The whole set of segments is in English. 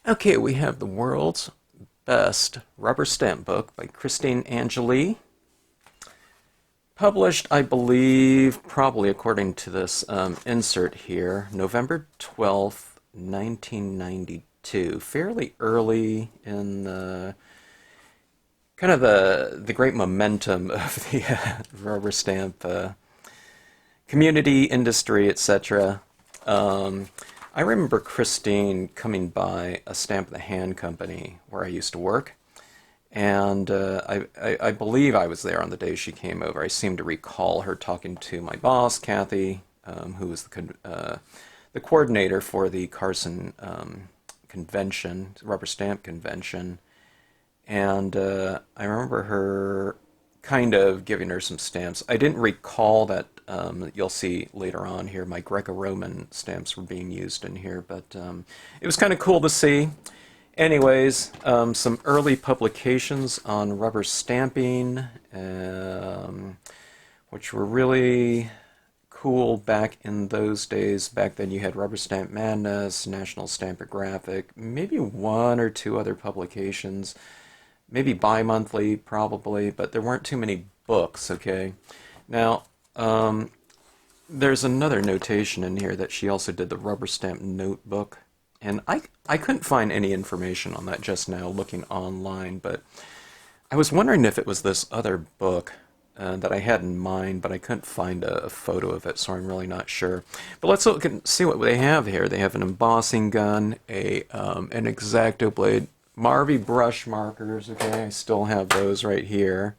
Okay, we have the world's best rubber stamp book by Angeli. Published, I believe, probably according to this insert here, November 12th, 1992. Fairly early in the kind of the great momentum of the rubber stamp community, industry, etc. I remember Christine coming by a Stamp in the Hand company where I used to work, and I believe I was there on the day she came over. I seem to recall her talking to my boss, Kathy, who was the coordinator for the Carson convention, rubber stamp convention, and I remember her kind of giving her some stamps. I didn't recall that you'll see later on here my Greco-Roman stamps were being used in here, but it was kind of cool to see. Anyways, some early publications on rubber stamping, which were really cool back in those days. Back then you had Rubber Stamp Madness, National Stampographic, maybe one or two other publications, maybe bi-monthly probably, but there weren't too many books, okay? Now, there's another notation in here that she also did the rubber stamp notebook, and I couldn't find any information on that just now looking online, but I was wondering if it was this other book that I had in mind, but I couldn't find a photo of it, so I'm really not sure. But let's look and see what they have here. They have an embossing gun, an X-Acto blade, Marvy brush markers, okay, I still have those right here.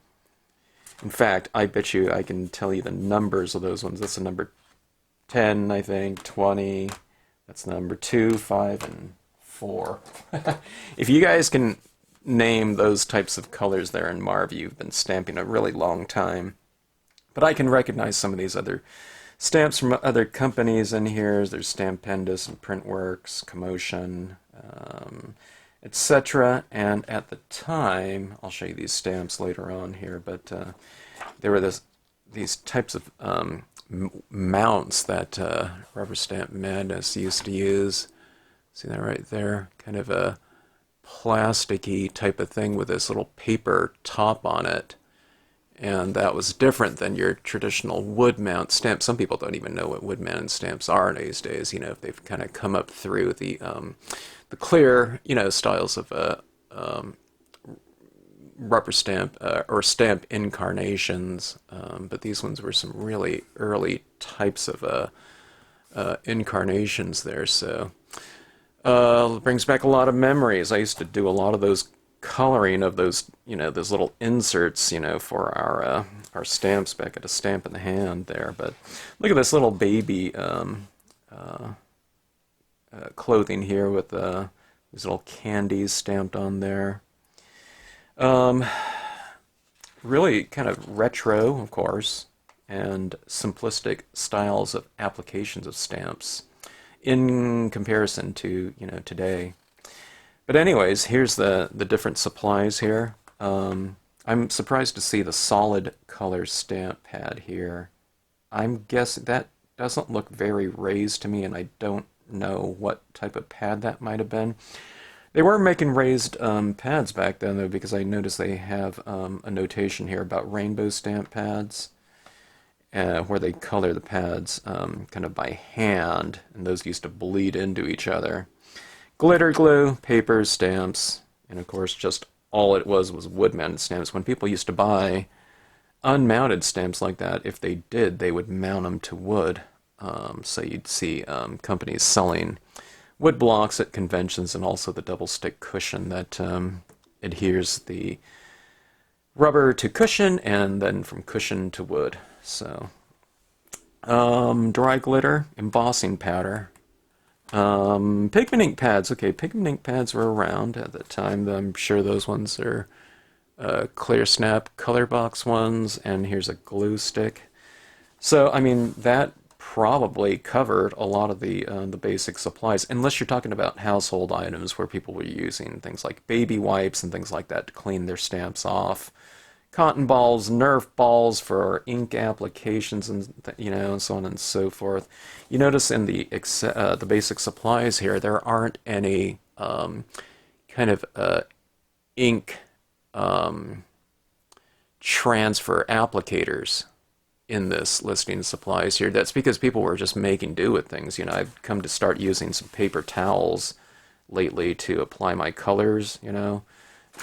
In fact, I bet you I can tell you the numbers of those ones. That's the number 10, I think, 20, that's number 2, 5, and 4. If you guys can name those types of colors there in Marv, you've been stamping a really long time. But I can recognize some of these other stamps from other companies in here. There's Stampendous and Printworks, Commotion, etc. And at the time, I'll show you these stamps later on here, but there were these types of mounts that Rubber Stamp Madness used to use. See that right there? Kind of a plasticky type of thing with this little paper top on it. And that was different than your traditional wood mount stamp. Some people don't even know what wood mounted stamps are these days, you know, if they've kind of come up through the clear, you know, styles of rubber stamp or stamp incarnations. But these ones were some really early types of incarnations there, so it brings back a lot of memories. I used to do a lot of those coloring of those, you know, those little inserts, you know, for our stamps back at a Stamp in the Hand there. But look at this little baby clothing here with these little candies stamped on there. Really kind of retro, of course, and simplistic styles of applications of stamps in comparison to, you know, today. But anyways, here's the different supplies here. I'm surprised to see the solid color stamp pad here. I'm guessing that doesn't look very raised to me, and I don't know what type of pad that might have been. They were making raised pads back then, though, because I noticed they have a notation here about rainbow stamp pads, where they color the pads kind of by hand, and those used to bleed into each other. Glitter glue, paper, stamps, and of course just all it was wood-mounted stamps. When people used to buy unmounted stamps like that, if they did, they would mount them to wood. So you'd see companies selling wood blocks at conventions, and also the double stick cushion that adheres the rubber to cushion and then from cushion to wood. So dry glitter, embossing powder, pigment ink pads. Okay, pigment ink pads were around at the time. I'm sure those ones are clear snap color box ones, and here's a glue stick. So I mean, that probably covered a lot of the basic supplies, unless you're talking about household items where people were using things like baby wipes and things like that to clean their stamps off, cotton balls, Nerf balls for ink applications, and you know, and so on and so forth. You notice in the basic supplies here, there aren't any kind of ink transfer applicators in this listing of supplies here. That's because people were just making do with things. You know, I've come to start using some paper towels lately to apply my colors, you know.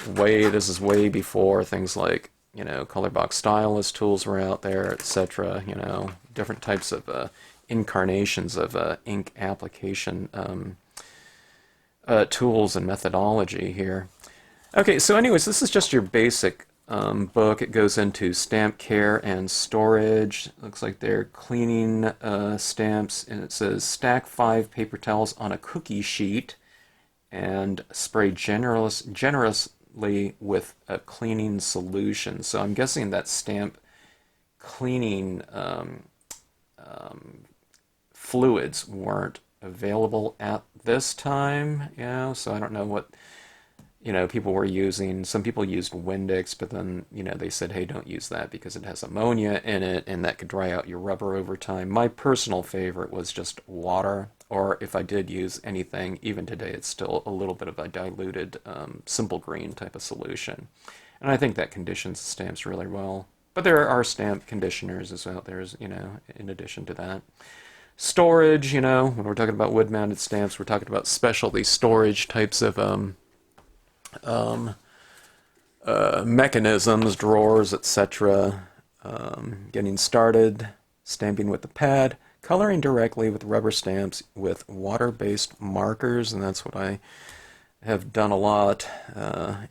This is way before things like, you know, color box stylus tools were out there, etc. You know, different types of incarnations of ink application tools and methodology here. Okay, so anyways, this is just your basic book. It goes into stamp care and storage. Looks like they're cleaning stamps, and it says stack 5 paper towels on a cookie sheet and spray generously with a cleaning solution. So I'm guessing that stamp cleaning fluids weren't available at this time, you know, so I don't know what, you know, people were using. Some people used Windex, but then, you know, they said, hey, don't use that because it has ammonia in it and that could dry out your rubber over time. My personal favorite was just water, or if I did use anything, even today, it's still a little bit of a diluted simple green type of solution. And I think that conditions the stamps really well. But there are stamp conditioners as out there, you know, in addition to that. Storage, you know, when we're talking about wood-mounted stamps, we're talking about specialty storage types of mechanisms, drawers, etc. Getting started, stamping with the pad, coloring directly with rubber stamps with water-based markers, and that's what I have done a lot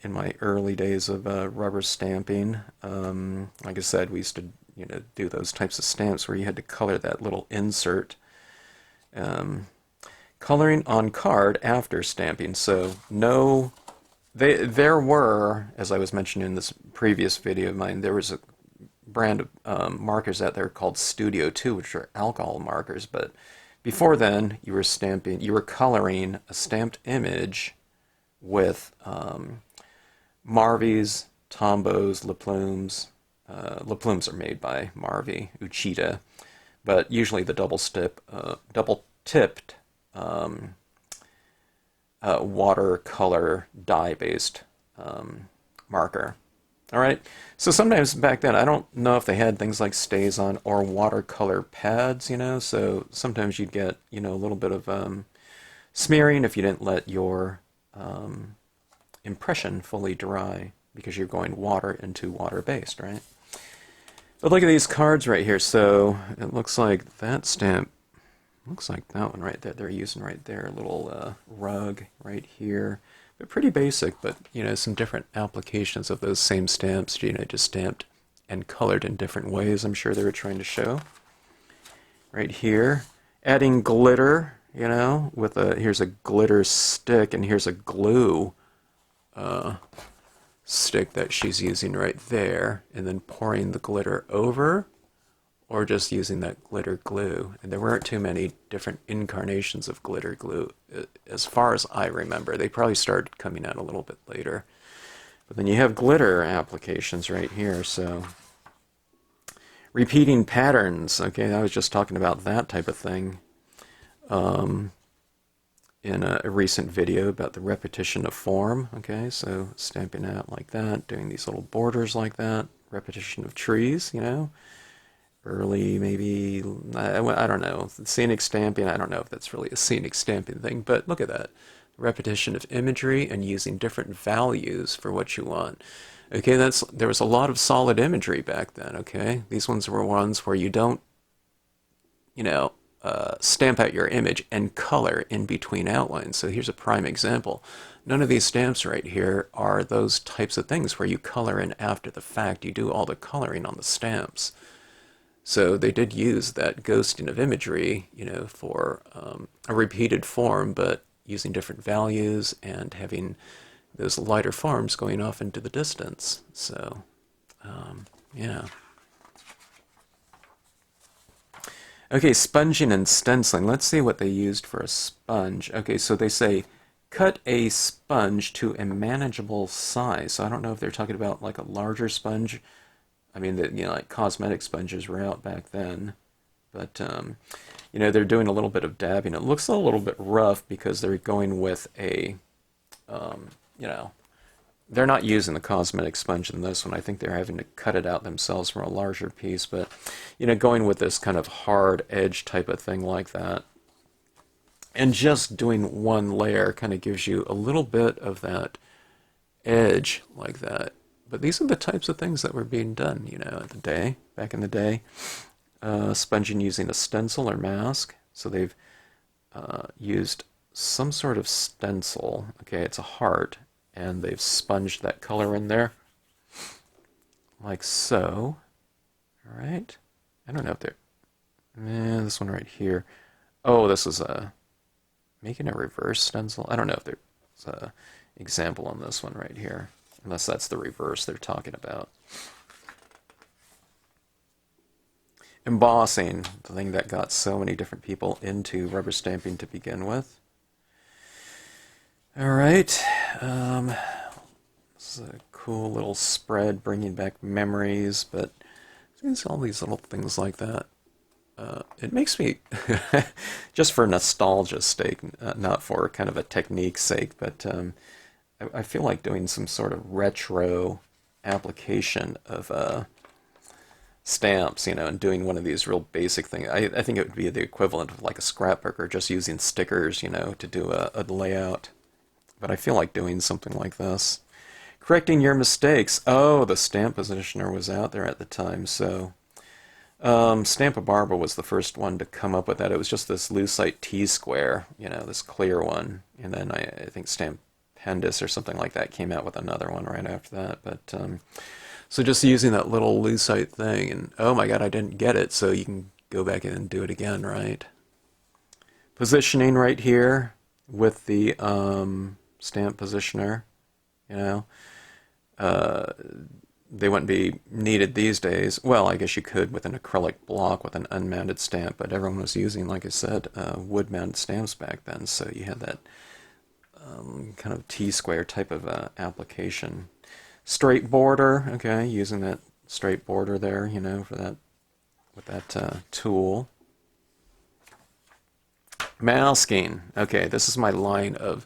in my early days of rubber stamping. Like I said, we used to, you know, do those types of stamps where you had to color that little insert. Coloring on card after stamping. So no, there were, as I was mentioning in this previous video of mine, there was a brand of markers out there called Studio 2, which are alcohol markers. But before then, you were coloring a stamped image with Marvies, Tombos, Laplumes. Laplumes are made by Marvy, Uchida, but usually the double-tipped watercolor dye-based marker. All right. So sometimes back then, I don't know if they had things like StazOn or watercolor pads, you know. So sometimes you'd get, you know, a little bit of smearing if you didn't let your impression fully dry because you're going water into water-based, right? But look at these cards right here. So it looks like that stamp, looks like that one right there. They're using right there, a little rug right here. But pretty basic, but, you know, some different applications of those same stamps, you know, just stamped and colored in different ways, I'm sure they were trying to show. Right here, adding glitter, you know, with here's a glitter stick and here's a glue stick that she's using right there, and then pouring the glitter over, or just using that glitter glue. And there weren't too many different incarnations of glitter glue, as far as I remember. They probably started coming out a little bit later. But then you have glitter applications right here, so repeating patterns. Okay, I was just talking about that type of thing in a recent video about the repetition of form. Okay, so stamping out like that, doing these little borders like that, repetition of trees, you know, early maybe, I don't know, scenic stamping, I don't know if that's really a scenic stamping thing, but look at that. Repetition of imagery and using different values for what you want. Okay, there was a lot of solid imagery back then, okay? These ones were ones where you don't, you know, stamp out your image and color in between outlines. So here's a prime example. None of these stamps right here are those types of things where you color in after the fact. You do all the coloring on the stamps. So they did use that ghosting of imagery, you know, for a repeated form, but using different values and having those lighter forms going off into the distance. So, yeah. Okay, sponging and stenciling. Let's see what they used for a sponge. Okay, so they say, cut a sponge to a manageable size. So I don't know if they're talking about like a larger sponge. I mean, you know, like cosmetic sponges were out back then. But, you know, they're doing a little bit of dabbing. It looks a little bit rough because they're going with a you know, they're not using the cosmetic sponge in this one. I think they're having to cut it out themselves from a larger piece. But, going with this kind of hard edge type of thing like that, and just doing one layer kind of gives you a little bit of that edge like that. But these are the types of things that were being done, back in the day. Sponging using a stencil or mask. So they've used some sort of stencil. Okay, it's a heart, and they've sponged that color in there, like so. All right. I don't know if they're... this one right here. Oh, this is making a reverse stencil. I don't know if there's an example on this one right here, unless that's the reverse they're talking about. Embossing, the thing that got so many different people into rubber stamping to begin with. All right, this is a cool little spread bringing back memories, but there's all these little things like that. It makes me, just for nostalgia's sake, not for kind of a technique's sake, but I feel like doing some sort of retro application of stamps, and doing one of these real basic things. I think it would be the equivalent of like a scrapbook or just using stickers, to do a layout. But I feel like doing something like this. Correcting your mistakes. Oh, the stamp positioner was out there at the time, so... Stamp-A-Barber was the first one to come up with that. It was just this lucite T-square, this clear one. And then I think Stampendous or something like that came out with another one right after that. But so just using that little lucite thing, and oh my god, I didn't get it, so you can go back in and do it again, right? Positioning right here with the stamp positioner, they wouldn't be needed these days. Well, I guess you could with an acrylic block with an unmounted stamp, but everyone was using, like I said, wood-mounted stamps back then, so you had that kind of T-square type of application. Straight border, okay, using that straight border there, for that, with that tool. Masking, okay, this is my line of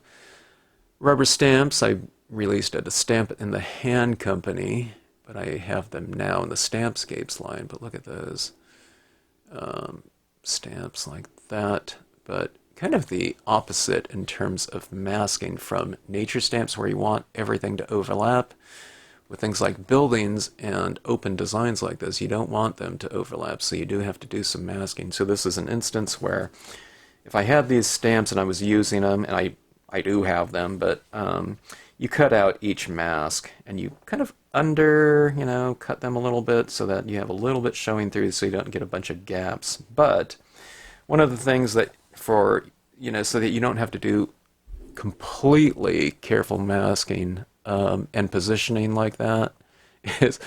rubber stamps. I released at a Stamp in the Hand company, but I have them now in the Stampscapes line. But look at those stamps like that, but kind of the opposite in terms of masking from nature stamps, where you want everything to overlap. With things like buildings and open designs like this, you don't want them to overlap, so you do have to do some masking. So this is an instance where if I had these stamps and I was using them, and I do have them, but you cut out each mask and you kind of cut them a little bit so that you have a little bit showing through, so you don't get a bunch of gaps. But one of the things that so that you don't have to do completely careful masking and positioning like that, is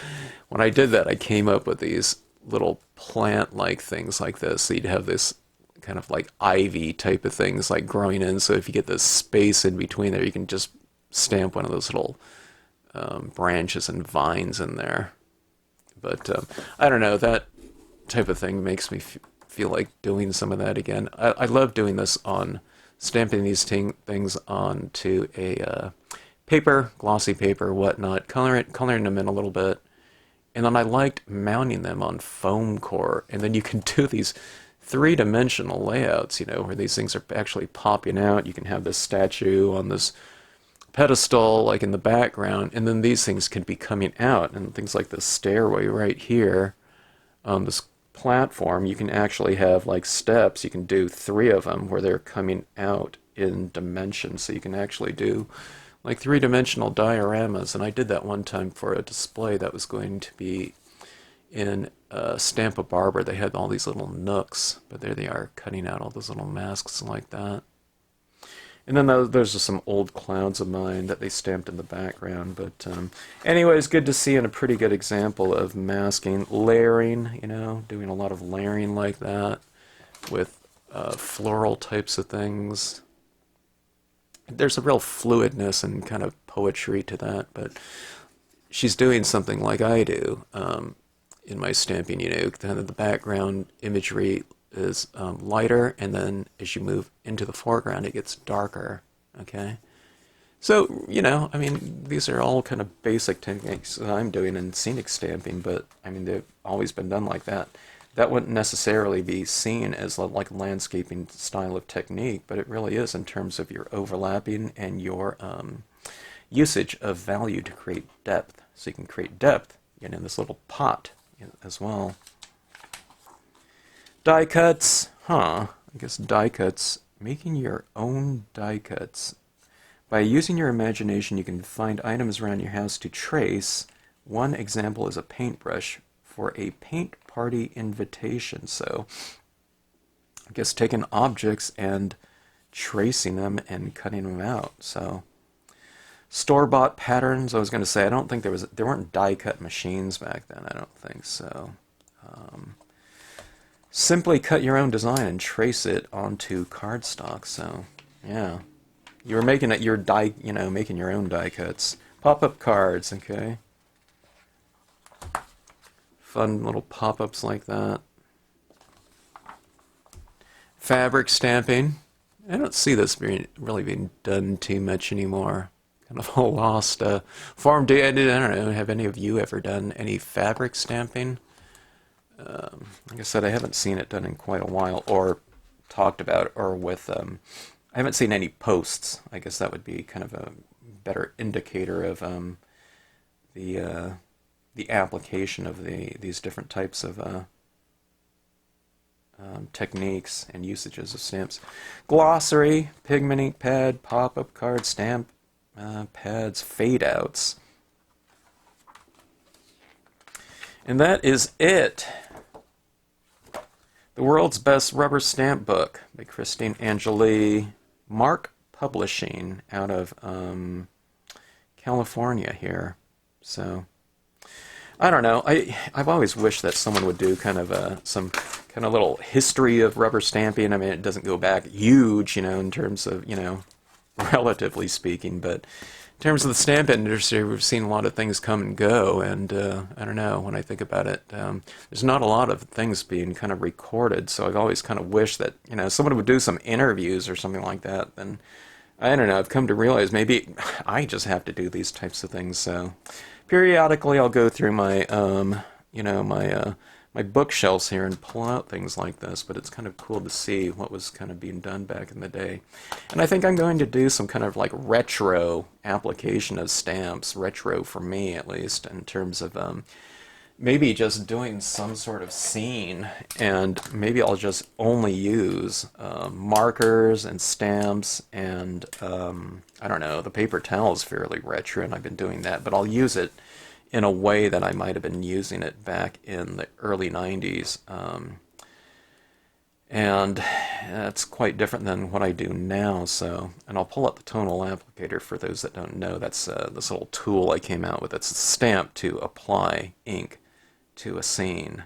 when I did that, I came up with these little plant-like things like this. So you'd have this kind of like ivy type of things like growing in, so if you get this space in between there, you can just stamp one of those little branches and vines in there. But I don't know, that type of thing makes me feel like doing some of that again. I love doing this on stamping these things onto a paper, glossy paper, whatnot, coloring them in a little bit, and then I liked mounting them on foam core, and then you can do these three-dimensional layouts, where these things are actually popping out. You can have this statue on this pedestal, like in the background, and then these things could be coming out, and things like this stairway right here on this platform, you can actually have like steps. You can do 3 of them where they're coming out in dimensions, so you can actually do like 3-dimensional dioramas. And I did that one time for a display that was going to be in Stamp-A-Barber. They had all these little nooks, but there they are, cutting out all those little masks like that. And then there's just some old clouds of mine that they stamped in the background. But anyways, good to see, and a pretty good example of masking. Layering, doing a lot of layering like that with floral types of things. There's a real fluidness and kind of poetry to that, but she's doing something like I do in my stamping, kind of the background imagery is lighter, and then as you move into the foreground, it gets darker, okay? So, you know, I mean, these are all kind of basic techniques that I'm doing in scenic stamping, but I mean, they've always been done like that. That wouldn't necessarily be seen as like a landscaping style of technique, but it really is in terms of your overlapping and your usage of value to create depth. So you can create depth in this little pot as well. Die cuts, huh? I guess die cuts, making your own die cuts. By using your imagination, you can find items around your house to trace. One example is a paintbrush for a paint party invitation. So, I guess taking objects and tracing them and cutting them out. So, store-bought patterns. I was going to say, I don't think there weren't die-cut machines back then. I don't think so. Simply cut your own design and trace it onto cardstock. So, yeah. You were making it your die, making your own die cuts. Pop-up cards, okay. Fun little pop-ups like that. Fabric stamping. I don't see this really being done too much anymore. Kind of a lost form. I don't know, have any of you ever done any fabric stamping? Like I said, I haven't seen it done in quite a while, or talked about, or with... I haven't seen any posts. I guess that would be kind of a better indicator of the application of these different types of techniques and usages of stamps. Glossary, pigment ink pad, pop-up card, stamp pads, fade outs. And that is it. The World's Best Rubber Stamp Book by Christine Angeli. Mark Publishing out of California here. So, I don't know. I've always wished that someone would do kind of some kind of little history of rubber stamping. I mean, it doesn't go back huge, in terms of, relatively speaking, but in terms of the stamp industry, we've seen a lot of things come and go, and I don't know, when I think about it, there's not a lot of things being kind of recorded, so I've always kind of wished that, someone would do some interviews or something like that, and I don't know, I've come to realize maybe I just have to do these types of things, so periodically I'll go through my, my bookshelves here and pull out things like this, but it's kind of cool to see what was kind of being done back in the day. And I think I'm going to do some kind of like retro application of stamps, retro for me at least, in terms of maybe just doing some sort of scene, and maybe I'll just only use markers and stamps and I don't know, the paper towel is fairly retro and I've been doing that, but I'll use it in a way that I might have been using it back in the early 90s. And that's quite different than what I do now. So, and I'll pull up the Tonal Applicator for those that don't know. That's this little tool I came out with. It's a stamp to apply ink to a scene.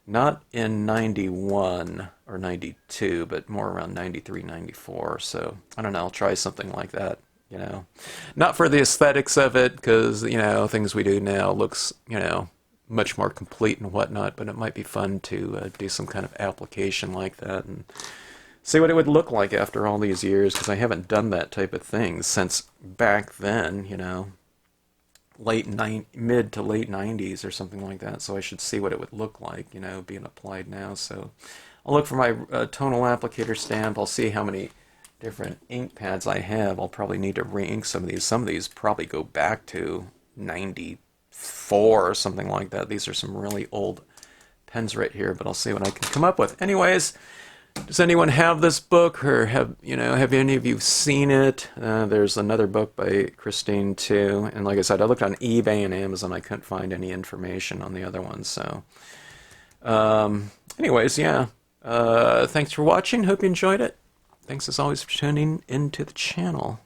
Not in 91 or 92, but more around 93, 94. So, I don't know, I'll try something like that. Not for the aesthetics of it, because, things we do now looks, much more complete and whatnot, but it might be fun to do some kind of application like that and see what it would look like after all these years, because I haven't done that type of thing since back then, mid to late 90s or something like that, so I should see what it would look like, being applied now. So I'll look for my Tonal Applicator stamp. I'll see how many different ink pads I have. I'll probably need to re-ink some of these. Some of these probably go back to 94 or something like that. These are some really old pens right here, but I'll see what I can come up with. Anyways, does anyone have this book, or have any of you seen it? There's another book by Christine too, and like I said, I looked on eBay and Amazon. I couldn't find any information on the other ones. So, anyways, yeah. Thanks for watching. Hope you enjoyed it. Thanks as always for tuning into the channel.